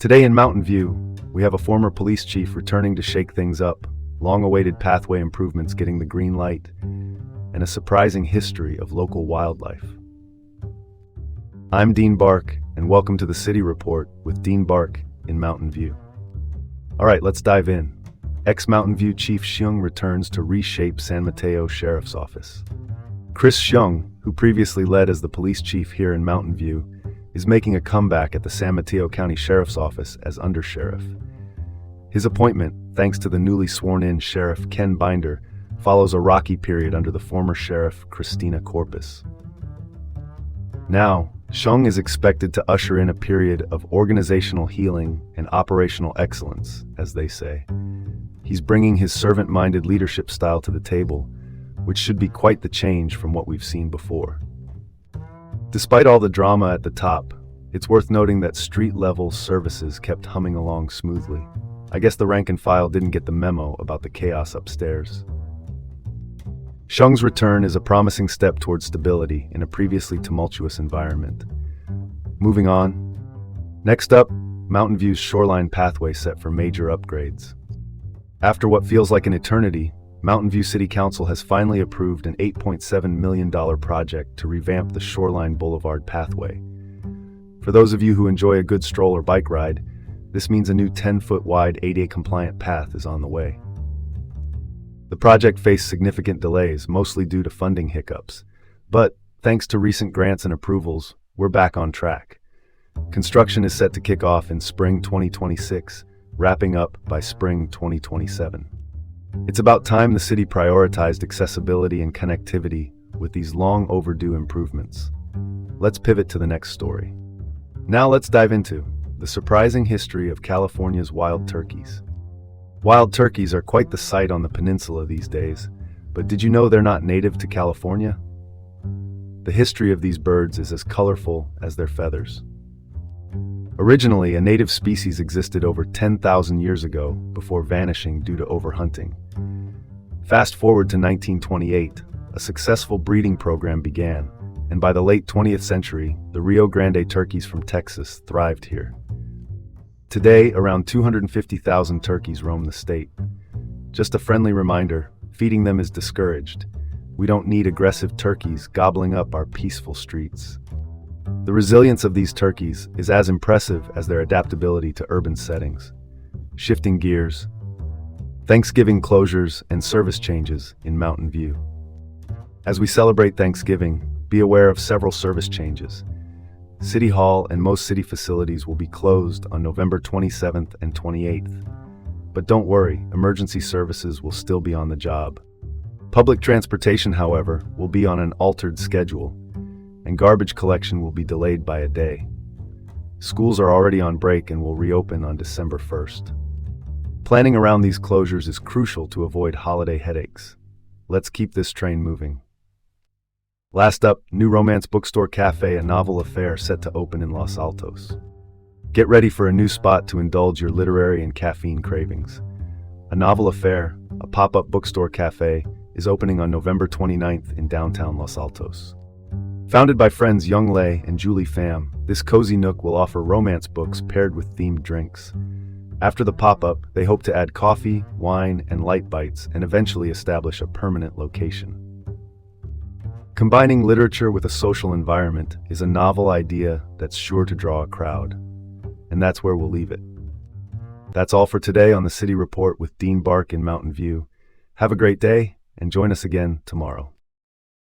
Today in Mountain View, we have a former police chief returning to shake things up, long-awaited pathway improvements getting the green light, and a surprising history of local wildlife. I'm Dean Bark, and welcome to the City Report with Dean Bark in Mountain View. All right, let's dive in. Ex-Mountain View Chief Xiong returns to reshape San Mateo Sheriff's Office. Chris Xiong, who previously led as the police chief here in Mountain View, is making a comeback at the San Mateo County Sheriff's Office as undersheriff. His appointment, thanks to the newly sworn-in Sheriff Ken Binder, follows a rocky period under the former Sheriff Christina Corpus. Now, Xiong is expected to usher in a period of organizational healing and operational excellence, as they say. He's bringing his servant-minded leadership style to the table, which should be quite the change from what we've seen before. Despite all the drama at the top, it's worth noting that street-level services kept humming along smoothly. I guess the rank and file didn't get the memo about the chaos upstairs. Xiong's return is a promising step towards stability in a previously tumultuous environment. Moving on. Next up, Mountain View's shoreline pathway set for major upgrades. After what feels like an eternity, Mountain View City Council has finally approved an $8.7 million project to revamp the Shoreline Boulevard pathway. For those of you who enjoy a good stroll or bike ride, this means a new 10-foot wide ADA-compliant path is on the way. The project faced significant delays, mostly due to funding hiccups. But, thanks to recent grants and approvals, we're back on track. Construction is set to kick off in spring 2026, wrapping up by spring 2027. It's about time the city prioritized accessibility and connectivity with these long overdue improvements. Let's pivot to the next story. Now let's dive into the surprising history of California's wild turkeys. Wild turkeys are quite the sight on the peninsula these days, but did you know they're not native to California? The history of these birds is as colorful as their feathers. Originally, a native species existed over 10,000 years ago before vanishing due to overhunting. Fast forward to 1928, a successful breeding program began, and by the late 20th century, the Rio Grande turkeys from Texas thrived here. Today, around 250,000 turkeys roam the state. Just a friendly reminder, feeding them is discouraged. We don't need aggressive turkeys gobbling up our peaceful streets. The resilience of these turkeys is as impressive as their adaptability to urban settings. Shifting gears. Thanksgiving closures and service changes in Mountain View. As we celebrate Thanksgiving, be aware of several service changes. City Hall and most city facilities will be closed on November 27th and 28th. But don't worry, emergency services will still be on the job. Public transportation, however, will be on an altered schedule, and garbage collection will be delayed by a day. Schools are already on break and will reopen on December 1st. Planning around these closures is crucial to avoid holiday headaches. Let's keep this train moving. Last up, new romance bookstore cafe A Novel Affair set to open in Los Altos. Get ready for a new spot to indulge your literary and caffeine cravings. A Novel Affair, a pop-up bookstore cafe, is opening on November 29th in downtown Los Altos. Founded by friends Young Lei and Julie Pham, this cozy nook will offer romance books paired with themed drinks. After the pop-up, they hope to add coffee, wine, and light bites and eventually establish a permanent location. Combining literature with a social environment is a novel idea that's sure to draw a crowd. And that's where we'll leave it. That's all for today on the City Report with Dean Bark in Mountain View. Have a great day, and join us again tomorrow.